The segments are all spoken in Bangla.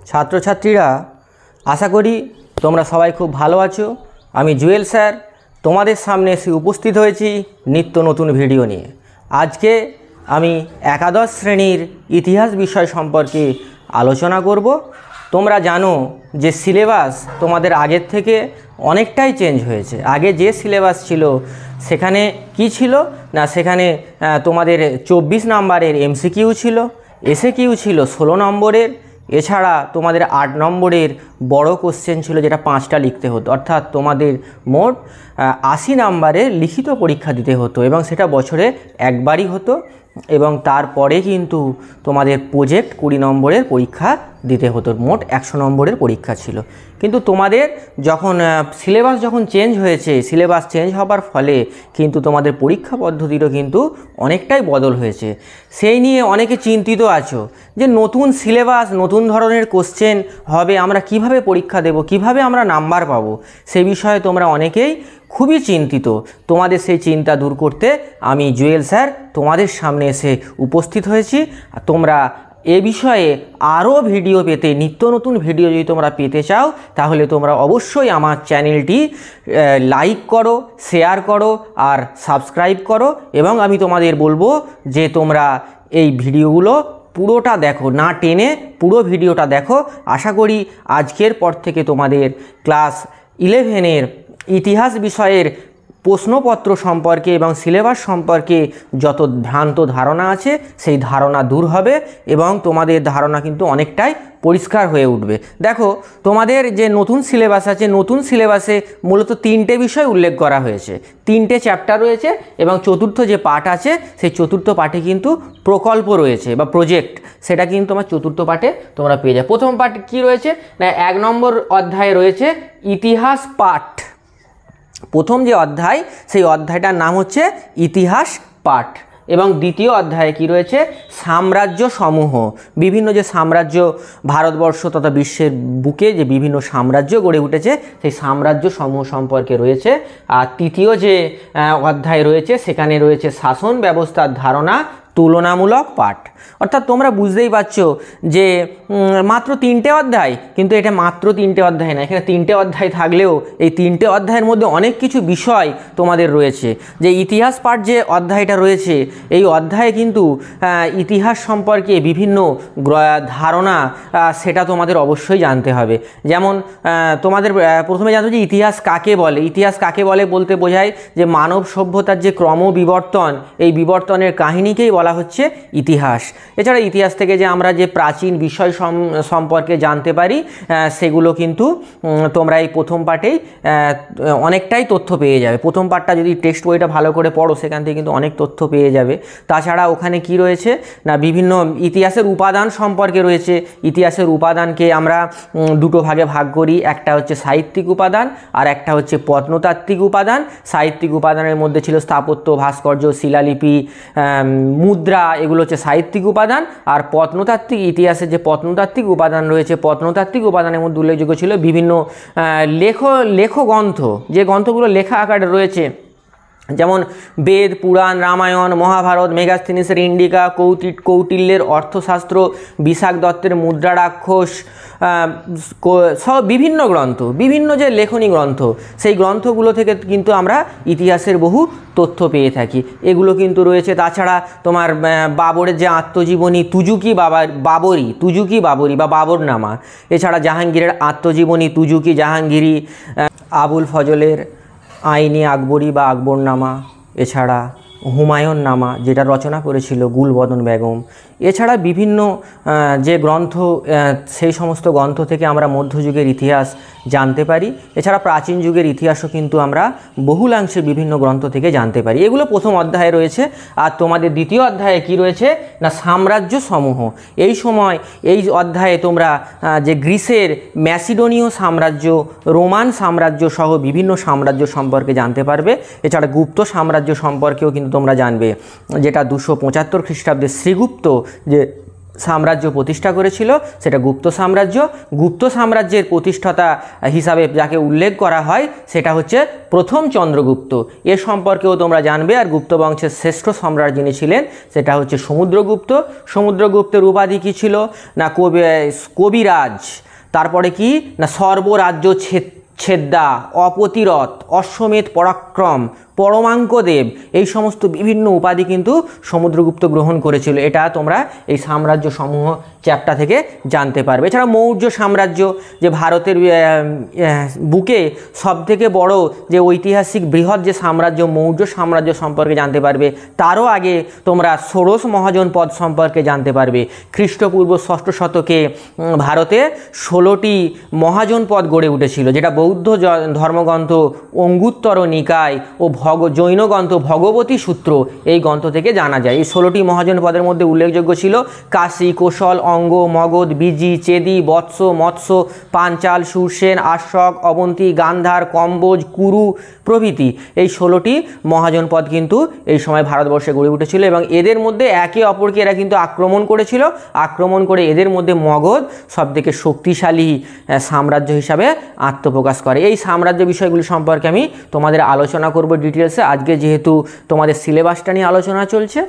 ছাত্রছাত্রীরা আশা করি তোমরা সবাই খুব ভালো আছো। আমি জুয়েল স্যার তোমাদের সামনে এসে উপস্থিত হয়েছি নিত্য নতুন ভিডিও নিয়ে। আজকে আমি একাদশ শ্রেণীর ইতিহাস বিষয় সম্পর্কে আলোচনা করব। তোমরা জানো যে সিলেবাস তোমাদের আগের থেকে অনেকটাই চেঞ্জ হয়েছে। আগে যে সিলেবাস ছিল সেখানে কি ছিল না, সেখানে তোমাদের 24 নম্বরের এমসিকিউ ছিল, এসএকিউ ছিল 16 নম্বরের, এছাড়া তোমাদের 8 নম্বরের বড় কোশ্চেন ছিল যেটা 5টা লিখতে হতো, অর্থাৎ তোমাদের মোট 80 নম্বরের লিখিত পরীক্ষা দিতে হতো এবং সেটা বছরে একবারই হতো। এবং তারপরে কিন্তু তোমাদের প্রজেক্ট 20 নম্বরের পরীক্ষা দিতে হতো। মোট 100 নম্বরের পরীক্ষা ছিল। কিন্তু তোমাদের যখন সিলেবাস চেঞ্জ হয়েছে, সিলেবাস চেঞ্জ হবার ফলে কিন্তু তোমাদের পরীক্ষা পদ্ধতিরও কিন্তু অনেকটাই বদল হয়েছে। সেই নিয়ে অনেকে চিন্তিত আছো যে নতুন সিলেবাস, নতুন ধরনের কোশ্চেন হবে, আমরা কিভাবে পরীক্ষা দেব, কিভাবে আমরা নাম্বার পাবো, সেই বিষয়ে তোমরা অনেকেই খুবই চিন্তিত। তোমাদের সেই চিন্তা দূর করতে আমি জুয়েল স্যার তোমাদের সামনে এসে উপস্থিত হয়েছি। তোমরা এ বিষয়ে আরও ভিডিও পেতে, নিত্য নতুন ভিডিও যদি তোমরা পেতে চাও, তাহলে তোমরা অবশ্যই আমার চ্যানেলটি লাইক করো, শেয়ার করো আর সাবস্ক্রাইব করো। এবং আমি তোমাদের বলবো যে তোমরা এই ভিডিওগুলো পুরোটা দেখো, না টেনে পুরো ভিডিওটা দেখো। আশা করি আজকের পর থেকে তোমাদের ক্লাস 11-এর ইতিহাস বিষয়ের প্রশ্নপত্র সম্পর্কে এবং সিলেবাস সম্পর্কে যত ভ্রান্ত ধারণা আছে সেই ধারণা দূর হবে এবং তোমাদের ধারণা কিন্তু অনেকটাই পরিষ্কার হয়ে উঠবে। দেখো, তোমাদের যে নতুন সিলেবাস আছে, নতুন সিলেবাসে মূলত 3টে বিষয় উল্লেখ করা হয়েছে, 3টে চ্যাপ্টার রয়েছে এবং চতুর্থ যে পার্ট আছে সেই চতুর্থ পার্টে কিন্তু প্রকল্প রয়েছে বা প্রজেক্ট, সেটা কিন্তু তোমার চতুর্থ পার্টে তোমরা পেয়ে যাবে। প্রথম পার্ট কি রয়েছে না, 1 নম্বর অধ্যায়ে রয়েছে ইতিহাস পাঠ। প্রথম যে অধ্যায় সেই অধ্যায়টার নাম হচ্ছে ইতিহাস পাঠ। এবং দ্বিতীয় অধ্যায়ে কি রয়েছে, সাম্রাজ্য সমূহ। বিভিন্ন যে সাম্রাজ্য ভারতবর্ষ তথা বিশ্বের বুকে যে বিভিন্ন সাম্রাজ্য গড়ে উঠেছে সেই সাম্রাজ্য সমূহ সম্পর্কে রয়েছে। আর তৃতীয় যে অধ্যায় রয়েছে সেখানে রয়েছে শাসন ব্যবস্থার ধারণা, তুলনামূলক পাঠ। অর্থাৎ তোমরা বুঝতেই পারছো যে মাত্র 3টে অধ্যায়, কিন্তু এটা মাত্র 3টে অধ্যায় না, এখানে 3টে অধ্যায় থাকলেও এই 3টে অধ্যায়ের মধ্যে অনেক কিছু বিষয় তোমাদের রয়েছে। যে ইতিহাস পাঠ যে অধ্যায়টা রয়েছে এই অধ্যায়ে কিন্তু ইতিহাস সম্পর্কে বিভিন্ন ধারণা সেটা তোমাদের অবশ্যই জানতে হবে। যেমন তোমাদের প্রথমে জানতে হবে যে ইতিহাস কাকে বলে। ইতিহাস কাকে বলে বলতে বোঝায় যে মানব সভ্যতার যে ক্রমবিবর্তন, এই বিবর্তনের কাহিনীকেই বলা হচ্ছে ইতিহাস। এছাড়া ইতিহাস থেকে যে আমরা যে প্রাচীন বিষয় সম্পর্কে জানতে পারি সেগুলো কিন্তু তোমরা এই প্রথম পার্টেই অনেকটাই তথ্য পেয়ে যাবে। প্রথম পার্টটা যদি টেক্সট বইটা ভালো করে পড়ো সেখান থেকে কিন্তু অনেক তথ্য পেয়ে যাবে। তাছাড়া ওখানে কি রয়েছে না, বিভিন্ন ইতিহাসের উপাদান সম্পর্কে রয়েছে। ইতিহাসের উপাদানকে আমরা দুটো ভাগে ভাগ করি, একটা হচ্ছে সাহিত্যিক উপাদান আর একটা হচ্ছে প্রত্নতাত্ত্বিক উপাদান। সাহিত্যিক উপাদানের মধ্যে ছিল স্থাপত্য, ভাস্কর্য, শিলালিপি, মুদ্রা, এগুলো হচ্ছে সাহিত্যিক উপাদান। আর প্রত্নতাত্ত্বিক ইতিহাসের যে প্রত্নতাত্ত্বিক উপাদান রয়েছে, প্রত্নতাত্ত্বিক উপাদানের মধ্যে উল্লেখযোগ্য ছিল বিভিন্ন লেখগ্রন্থ, যে গ্রন্থগুলো লেখা আকারে রয়েছে, যেমন বেদ, পুরাণ, রামায়ণ, মহাভারত, মেগাস্থিনিসের ইন্ডিকা, কৌটিল্যের অর্থশাস্ত্র, বিশাখ দত্তের মুদ্রা রাক্ষস সব বিভিন্ন গ্রন্থ, বিভিন্ন যে লেখনী গ্রন্থ, সেই গ্রন্থগুলো থেকে কিন্তু আমরা ইতিহাসের বহু তথ্য পেয়ে থাকি। এগুলো কিন্তু রয়েছে। তাছাড়া তোমার বাবরের যে আত্মজীবনী তুজুকি বাবরি বা বাবরনামা, এছাড়া জাহাঙ্গীরের আত্মজীবনী তুজুকি জাহাঙ্গীরি, আবুল ফজলের আইনি আকবরী বা আকবরনামা, এছাড়া হুমায়ুন নামা যেটা রচনা করেছিল গুলবদন বেগম। এছাড়া বিভিন্ন যে গ্রন্থ, সেই সমস্ত গ্রন্থ থেকে আমরা মধ্যযুগের ইতিহাস জানতে পারি। এছাড়া প্রাচীন যুগের ইতিহাসও কিন্তু আমরা বহুলাংশে বিভিন্ন গ্রন্থ থেকে জানতে পারি। এগুলো প্রথম অধ্যায়ে রয়েছে। আর তোমাদের দ্বিতীয় অধ্যায়ে কি রয়েছে না, সাম্রাজ্য সমূহ। এই অধ্যায়ে তোমরা যে গ্রিসের ম্যাসিডোনীয় সাম্রাজ্য, রোমান সাম্রাজ্য সহ বিভিন্ন সাম্রাজ্য সম্পর্কে জানতে পারবে। এছাড়া গুপ্ত সাম্রাজ্য সম্পর্কেও কিন্তু তোমরা জানবে, যেটা 275 খ্রিস্টাব্দে শ্রীগুপ্ত যে সাম্রাজ্য প্রতিষ্ঠা করেছিল, সেটা গুপ্ত সাম্রাজ্য। গুপ্ত সাম্রাজ্যের প্রতিষ্ঠাতা হিসাবে যাকে উল্লেখ করা হয় সেটা হচ্ছে প্রথম চন্দ্রগুপ্ত। এ সম্পর্কেও তোমরা জানবে। আর গুপ্ত বংশের শ্রেষ্ঠ সম্রাট যিনি ছিলেন সেটা হচ্ছে সমুদ্রগুপ্ত। সমুদ্রগুপ্তের উপাধি কী ছিল না কবিরাজ, তারপরে কি না সর্বরাজ্য ছেদ্দা, অপতিরথ, অশ্বমেধ পরাক্রম, পরমাঙ্কদেব, এই সমস্ত বিভিন্ন উপাধি কিন্তু সমুদ্রগুপ্ত গ্রহণ করেছিল। এটা তোমরা এই সাম্রাজ্য সমূহ চ্যাপ্টার থেকে জানতে পারবে। এছাড়া মৌর্য সাম্রাজ্য, যে ভারতের বুকে সবথেকে বড় যে ঐতিহাসিক বৃহৎ যে সাম্রাজ্য মৌর্য সাম্রাজ্য সম্পর্কে জানতে পারবে। তারও আগে তোমরা ষোড়শ মহাজন পদ সম্পর্কে জানতে পারবে। খ্রিস্টপূর্ব ষষ্ঠ শতকে ভারতে 16টি মহাজন পদ গড়ে উঠেছিল, যেটা বৌদ্ধ ধর্মগ্রন্থ অঙ্গুত্তর নিকায় ও জৈন গ্রন্থ ভগবতী সূত্র এই গ্রন্থ থেকে জানা যায়। এই 16টি মহাজন পদের মধ্যে উল্লেখযোগ্য ছিল কাশী, কোশল, অঙ্গ, মগধ, বিজি, চেদি, বৎস, মৎস্য, পাঞ্চাল, সুরসেন, আশক, অবন্তী, গান্ধার, কম্বোজ, কুরু প্রভৃতি। এই 16টি মহাজন পদ কিন্তু এই সময় ভারতবর্ষে গড়ে উঠেছিল এবং এদের মধ্যে একে অপরকে এরা কিন্তু আক্রমণ করেছিল। আক্রমণ করে এদের মধ্যে মগধ সবথেকে শক্তিশালী সাম্রাজ্য হিসাবে আত্মপ্রকাশ করে। এই সাম্রাজ্য বিষয়গুলি সম্পর্কে আমি তোমাদের আলোচনা করব ডিটেলসে। আজকে যেহেতু তোমাদের সিলেবাসটা নিয়ে আলোচনা চলছে,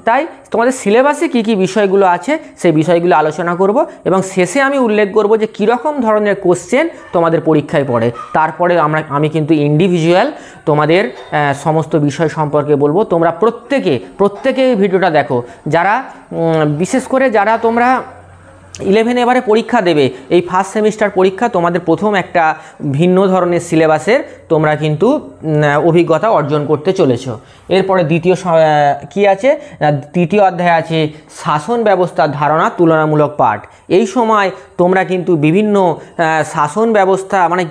তাই তোমাদের সিলেবাসে কি কি বিষয়গুলো আছে সেই বিষয়গুলো আলোচনা করব এবং শেষে আমি উল্লেখ করব যে কীরকম ধরনের কোশ্চেন তোমাদের পরীক্ষায় পড়ে। তারপরে আমি কিন্তু ইন্ডিভিজুয়াল তোমাদের সমস্ত বিষয় সম্পর্কে বলবো। তোমরা প্রত্যেকে এই ভিডিওটা দেখো। যারা বিশেষ করে যারা তোমরা 11 এবারে পরীক্ষা দেবে, এই ফার্স্ট সেমিস্টার পরীক্ষা তোমাদের প্রথম একটা ভিন্ন ধরনের সিলেবাসের তোমরা কিন্তু অভিজ্ঞতা অর্জন করতে চলেছ। এরপরে কি আছে, তৃতীয় অধ্যায় আছে শাসন ব্যবস্থার ধারণা তুলনামূলক পাঠ। এই সময় তোমরা কিন্তু বিভিন্ন শাসন ব্যবস্থা মানে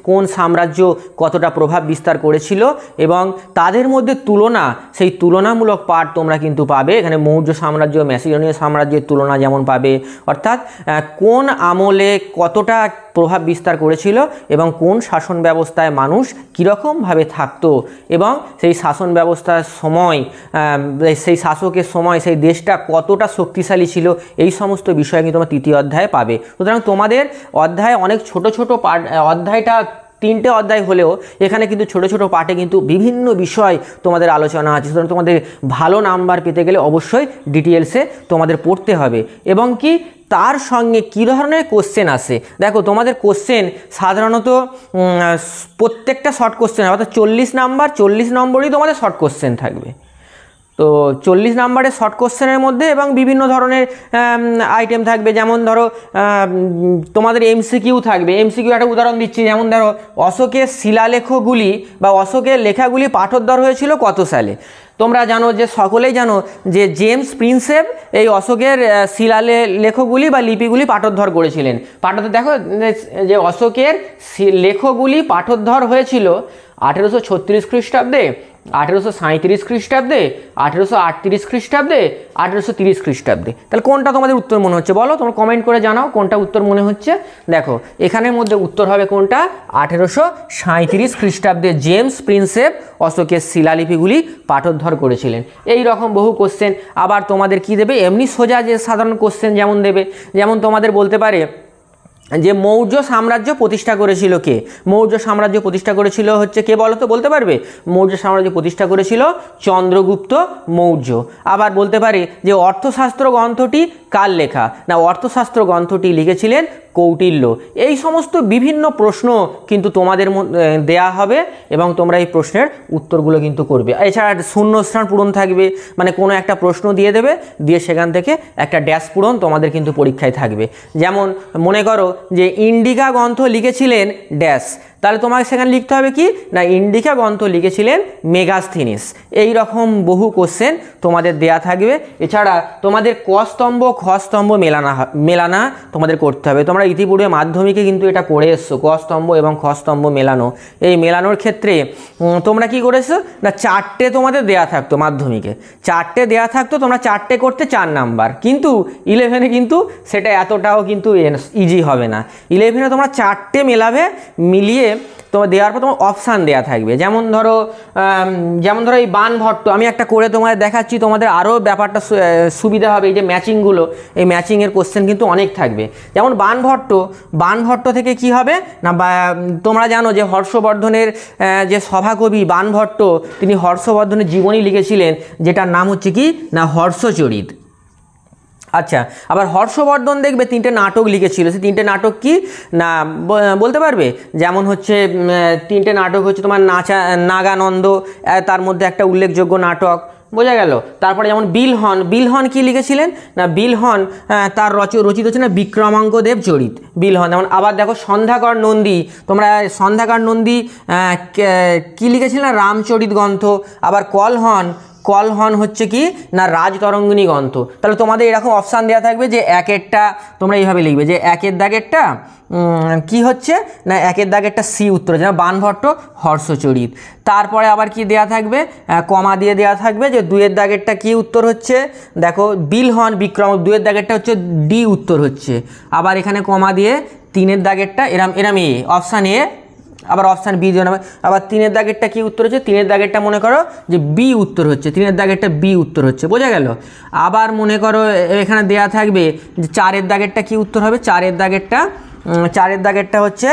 কোন সাম্রাজ্য কতটা প্রভাব বিস্তার করেছিল এবং তাদের মধ্যে সেই তুলনামূলক পাঠ তোমরা কিন্তু পাবে। এখানে মৌর্য সাম্রাজ্য, ম্যাসিডোনিয়ান সাম্রাজ্যের তুলনা যেমন পাবে, অর্থাৎ কোন আমলে কতটা প্রভাব বিস্তার করেছিল এবং কোন শাসন ব্যবস্থায় মানুষ কীরকমভাবে থাকতো এবং সেই শাসন ব্যবস্থার সময় সেই শাসকের সময় সেই দেশটা কতটা শক্তিশালী ছিল, এই সমস্ত বিষয় কিন্তু তোমরা তৃতীয় অধ্যায়ে পাবে। সুতরাং তোমাদের অধ্যায় অনেক ছোট পাঠ, অধ্যায়টা 3টে অধ্যায় হলেও এখানে কিন্তু ছোট ছোট পাঠে কিন্তু বিভিন্ন বিষয় তোমাদের আলোচনা আছে। সুতরাং তোমাদের ভালো নাম্বার পেতে গেলে অবশ্যই ডিটেলসে তোমাদের পড়তে হবে এবং কি তার সঙ্গে কী ধরনের কোশ্চেন আসে। দেখো তোমাদের কোশ্চেন সাধারণত প্রত্যেকটা শর্ট কোশ্চেন, অর্থাৎ 40 নম্বরই তোমাদের শর্ট কোশ্চেন থাকবে। তো 40 নম্বরের শর্ট কোশ্চেনের মধ্যে এবং বিভিন্ন ধরনের আইটেম থাকবে। যেমন ধরো তোমাদের এমসিকিউ থাকবে। এমসিকিউ একটা উদাহরণ দিচ্ছি, যেমন ধরো অশোকের শিলালেখগুলি বা অশোকের লেখাগুলি পাঠোদ্ধার হয়েছিল কত সালে। তোমরা জানো যে সকলেই জানো যে জেমস প্রিন্সেপ এই অশোকের শিলালেখগুলি বা লিপিগুলি পাঠোদ্ধার করেছিলেন। দেখো যে অশোকের লেখগুলি পাঠোদ্ধার হয়েছিল 1836 খ্রিস্টাব্দে, 1837 খ্রিস্টাব্দে, 1838 খ্রিস্টাব্দে, 1830 খ্রিস্টাব্দে। তাহলে কোনটা তোমাদের উত্তর মনে হচ্ছে বলো, তোমরা কমেন্ট করে জানাও কোনটা উত্তর মনে হচ্ছে। দেখো এখানের মধ্যে উত্তর হবে কোনটা, 1837 খ্রিস্টাব্দে জেমস প্রিন্সেপ অশোকের শিলালিপিগুলি পাঠোদ্ধার করেছিলেন। এই রকম বহু কোশ্চেন। আবার তোমাদের কি দেবে, এমনি সোজা যে সাধারণ কোশ্চেন যেমন দেবে, যেমন তোমাদের বলতে পারে যে মৌর্য সাম্রাজ্য প্রতিষ্ঠা করেছিল কে। মৌর্য সাম্রাজ্য প্রতিষ্ঠা করেছিল হচ্ছে কে বলো তো, বলতে পারবে? মৌর্য সাম্রাজ্য প্রতিষ্ঠা করেছিল চন্দ্রগুপ্ত মৌর্য। আবার বলতে পারে যে অর্থশাস্ত্র গ্রন্থটি কার লেখা, না অর্থশাস্ত্র গ্রন্থটি লিখেছিলেন কৌটিল্য। এই সমস্ত বিভিন্ন প্রশ্ন কিন্তু তোমাদের দেয়া হবে এবং তোমরা এই প্রশ্নের উত্তরগুলো কিন্তু করবে। এছাড়া শূন্যস্থান পূরণ থাকবে, মানে কোনো একটা প্রশ্ন দিয়ে দেবে, দিয়ে সেখান থেকে একটা ড্যাশ পূরণ তোমাদের কিন্তু পরীক্ষায় থাকবে। যেমন মনে করো যে ইন্ডিকা গ্রন্থ লিখেছিলেন ড্যাশ, তাহলে তোমাকে সেখানে লিখতে হবে কি না ইন্ডিকা গ্রন্থ লিখেছিলেন মেগাস্থিনিস। এই রকম বহু কোশ্চেন তোমাদের দেয়া থাকবে। এছাড়া তোমাদের ক স্তম্ভ খ স্তম্ভ মেলানা তোমাদের করতে হবে। তোমরা ইতিপূর্বে মাধ্যমিকে কিন্তু এটা করে এসছো, ক স্তম্ভ এবং খ স্তম্ভ মেলানো। এই মেলানোর ক্ষেত্রে তোমরা কি করেছো না 4টে তোমাদের দেয়া থাকতো, মাধ্যমিকে 4টে দেয়া থাকতো, তোমরা 4টে করতে 4 নাম্বার। কিন্তু 11-এ কিন্তু সেটা এতটাও কিন্তু ইজি হবে না। 11-এ তোমরা 4টে মেলাবে, মিলিয়ে তোমার দেওয়ার পর তোমার অপশান দেওয়া থাকবে, যেমন ধরো এই বানভট্ট, আমি একটা করে তোমাদের দেখাচ্ছি, তোমাদের আরও ব্যাপারটা সুবিধা হবে। এই যে ম্যাচিংগুলো, এই ম্যাচিংয়ের কোশ্চেন কিন্তু অনেক থাকবে। যেমন বানভট্ট থেকে কি হবে না, তোমরা জানো যে হর্ষবর্ধনের যে সভাকবি বানভট্ট, তিনি হর্ষবর্ধনের জীবনী লিখেছিলেন, যেটার নাম হচ্ছে কি না হর্ষচরিত। আচ্ছা, আবার হর্ষবর্ধন দেখবে 3টে নাটক লিখেছিল, সেই 3টে নাটক কি না বলতে পারবে? যেমন হচ্ছে 3টে নাটক হচ্ছে তোমার নাগানন্দ, তার মধ্যে একটা উল্লেখযোগ্য নাটক, বোঝা গেল। তারপরে যেমন বিলহন কি লিখেছিলেন না, বিলহন তার রচিত হচ্ছে না বিক্রমাঙ্কদেব চরিত, বিলহন। যেমন আবার দেখো সন্ধ্যাকর নন্দী, তোমরা সন্ধ্যাকর নন্দী কি লিখেছিলেন না রামচরিত গ্রন্থ। আবার কলহন হচ্ছে কি না রাজতরঙ্গিনী গ্রন্থ। তাহলে তোমাদের এরকম অপশান দেওয়া থাকবে যে একেরটা তোমরা এইভাবে লিখবে যে একের দাগেরটা কি হচ্ছে না একের দাগেরটা সি উত্তর হচ্ছে না বানভট্ট হর্ষচরিত। তারপরে আবার কি দেয়া থাকবে, কমা দিয়ে দেওয়া থাকবে যে 2এর দাগেরটা কি উত্তর হচ্ছে, দেখো বিলহন বিক্রম, 2এর দাগেরটা হচ্ছে ডি উত্তর হচ্ছে। আবার এখানে কমা দিয়ে 3এর দাগেরটা এরাম এ, অপশান এ, আবার অপশান বি দিয়ে নেবে। আবার 3এর দাগেরটা কি উত্তর হচ্ছে, 3এর দাগেরটা মনে করো যে বি উত্তর হচ্ছে, 3এর দাগেরটা বি উত্তর হচ্ছে, বোঝা গেল। আবার মনে করো এখানে দেয়া থাকবে যে 4এর দাগেরটা কি উত্তর হবে, 4এর দাগেরটা হচ্ছে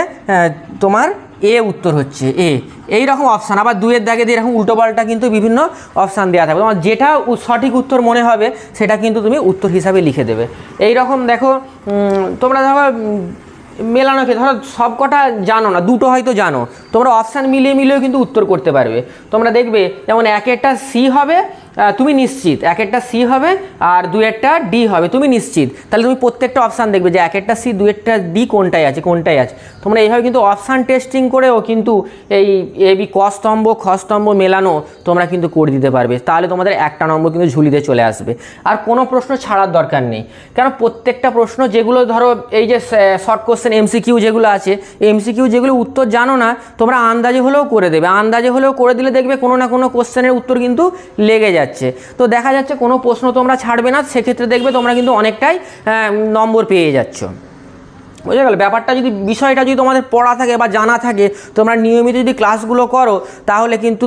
তোমার এ উত্তর হচ্ছে এ, এইরকম অপশান। আবার 2এর দাগে দিয়ে এরকম উল্টোপাল্টা কিন্তু বিভিন্ন অপশান দেওয়া থাকবে, তোমার যেটা সঠিক উত্তর মনে হবে সেটা কিন্তু তুমি উত্তর হিসাবে লিখে দেবে। এইরকম দেখো তোমরা দেখো মেলানো ক্ষেত্রে ধরো সব কটা জানো না, দুটো হয়তো জানো, তোমরা অপশান মিলিয়েও কিন্তু উত্তর করতে পারবে। তোমরা দেখবে যেমন একেরটা সি হবে তুমি নিশ্চিত, একেরটা সি হবে আর 2এরটা ডি হবে তুমি নিশ্চিত। তাহলে তুমি প্রত্যেকটা অপশান দেখবে যে একেরটা সি 2এরটা ডি কোনটাই আছে। তোমরা এইভাবে কিন্তু অপশান টেস্টিং করেও কিন্তু এই এবি ক স্তম্ভ খ স্তম্ভ মেলানো তোমরা কিন্তু করে দিতে পারবে। তাহলে তোমাদের একটা নম্বর কিন্তু ঝুলিতে চলে আসবে, আর কোনো প্রশ্ন ছাড়ার দরকার নেই। কারণ প্রত্যেকটা প্রশ্ন যেগুলো ধরো এই যে শর্ট কোশ্চেন এমসিকিউ যেগুলো আছে, এমসিকিউ যেগুলো উত্তর জানো না তোমরা আন্দাজে হলেও করে দেবে, আন্দাজে হলেও করে দিলে দেখবে কোনো না কোনো কোশ্চেনের উত্তর কিন্তু লেগে যাচ্ছে। তো দেখা যাচ্ছে কোনো প্রশ্ন তোমরা ছাড়বে না, সেক্ষেত্রে দেখবে তোমরা কিন্তু অনেকটাই নম্বর পেয়ে যাচ্ছ, বুঝে গেল ব্যাপারটা। যদি বিষয়টা যদি তোমাদের পড়া থাকে বা জানা থাকে, তোমরা নিয়মিত যদি ক্লাসগুলো করো, তাহলে কিন্তু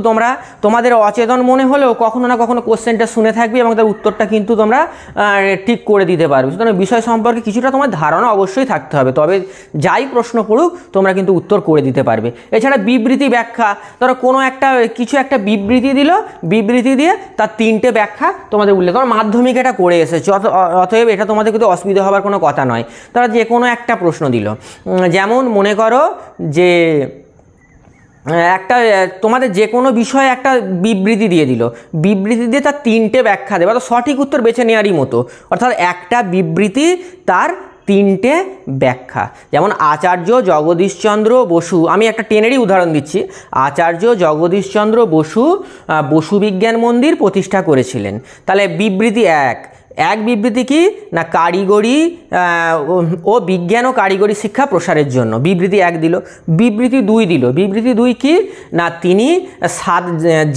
তোমাদের অচেতন মনে হলেও কখনো না কখনো কোশ্চেনটা শুনে থাকবে এবং তার উত্তরটা কিন্তু তোমরা ঠিক করে দিতে পারবে। সুতরাং বিষয় সম্পর্কে কিছুটা তোমার ধারণা অবশ্যই থাকতে হবে, তবে যাই প্রশ্ন পড়ুক তোমরা কিন্তু উত্তর করে দিতে পারবে। এছাড়া বিবৃতি ব্যাখ্যা, ধরো কোনো কিছু একটা বিবৃতি দিল, বিবৃতি দিয়ে তার 3টে ব্যাখ্যা তোমাদের উল্লেখ, তোমার মাধ্যমিক এটা করে এসেছে, অতএব এটা তোমাদের কিন্তু অসুবিধা হওয়ার কোনো কথা নয়। তারা যে কোনো একটা প্রশ্ন দিল, যেমন মনে করো যে একটা তোমাদের যে কোনো বিষয়ে একটা বিবৃতি দিয়ে দিল, বিবৃতি দিয়ে তার 3টে ব্যাখ্যা দেবে, অর্থাৎ সঠিক উত্তর বেছে নেওয়ারই মতো, অর্থাৎ একটা বিবৃতি তার 3টে ব্যাখ্যা। যেমন আচার্য জগদীশচন্দ্র বসু, আমি একটা টেনেরই উদাহরণ দিচ্ছি, আচার্য জগদীশচন্দ্র বসু বসু বিজ্ঞান মন্দির প্রতিষ্ঠা করেছিলেন। তাহলে বিবৃতি এক বিবৃতি কি না কারিগরি ও বিজ্ঞান ও কারিগরি শিক্ষা প্রসারের জন্য, বিবৃতি 1 দিল। বিবৃতি 2 দিল, বিবৃতি 2 কি না তিনি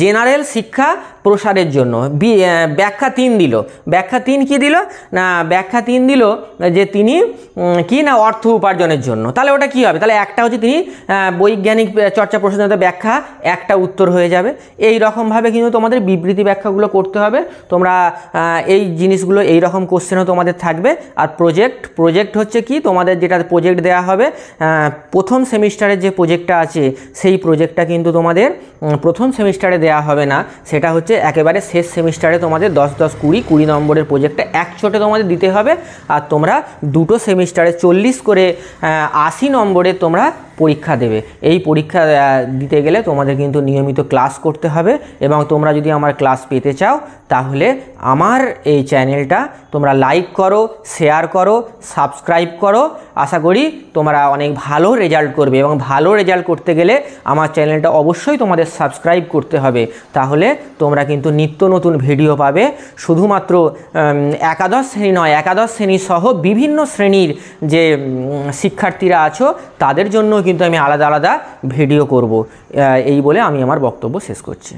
জেনারেল শিক্ষা প্রসারের জন্য। ব্যাখ্যা 3 দিল, ব্যাখ্যা 3 কি দিল না ব্যাখ্যা 3 দিল যে তিনি কি না অর্থ উপার্জনের জন্য। তাহলে ওটা কি হবে, তাহলে একটা হচ্ছে তিনি বৈজ্ঞানিক চর্চা প্রসারের ব্যাখ্যা, একটা উত্তর হয়ে যাবে। এই রকমভাবে কিন্তু তোমাদের বিবৃতি ব্যাখ্যাগুলো করতে হবে। তোমরা এই জিনিসগুলো এই রকম কোশ্চেনও তোমাদের থাকবে। আর প্রজেক্ট হচ্ছে কি তোমাদের যেটা প্রজেক্ট দেওয়া হবে, প্রথম সেমিস্টারের যে প্রজেক্টটা আছে সেই প্রজেক্টটা কিন্তু তোমাদের প্রথম সেমিস্টারে দেওয়া হবে না, সেটা হচ্ছে একেবারে শেষ সেমিস্টারে তোমাদের 10 20 নম্বরের প্রজেক্টটা একচোটে তোমাদের দিতে হবে। আর তোমরা দুটো সেমিস্টারে 40 করে 80 নম্বরে তোমরা পরীক্ষা দেবে। এই পরীক্ষা দিতে গেলে তোমাদের কিন্তু নিয়মিত ক্লাস করতে হবে, এবং তোমরা যদি আমার ক্লাস পেতে চাও তাহলে আমার এই চ্যানেলটা তোমরা লাইক করো, শেয়ার করো, সাবস্ক্রাইব করো। আশা করি তোমরা অনেক ভালো রেজাল্ট করবে, এবং ভালো রেজাল্ট করতে গেলে আমার চ্যানেলটা অবশ্যই তোমাদের সাবস্ক্রাইব করতে হবে। তাহলে তোমরা কিন্তু নিত্য নতুন ভিডিও পাবে। শুধুমাত্র একাদশ শ্রেণী নয়, একাদশ শ্রেণী সহ বিভিন্ন শ্রেণীর যে শিক্ষার্থীরা আছো তাদের জন্য কিন্তু আমি আলাদা আলাদা ভিডিও করব। এই বলে আমি আমার বক্তব্য শেষ করছি।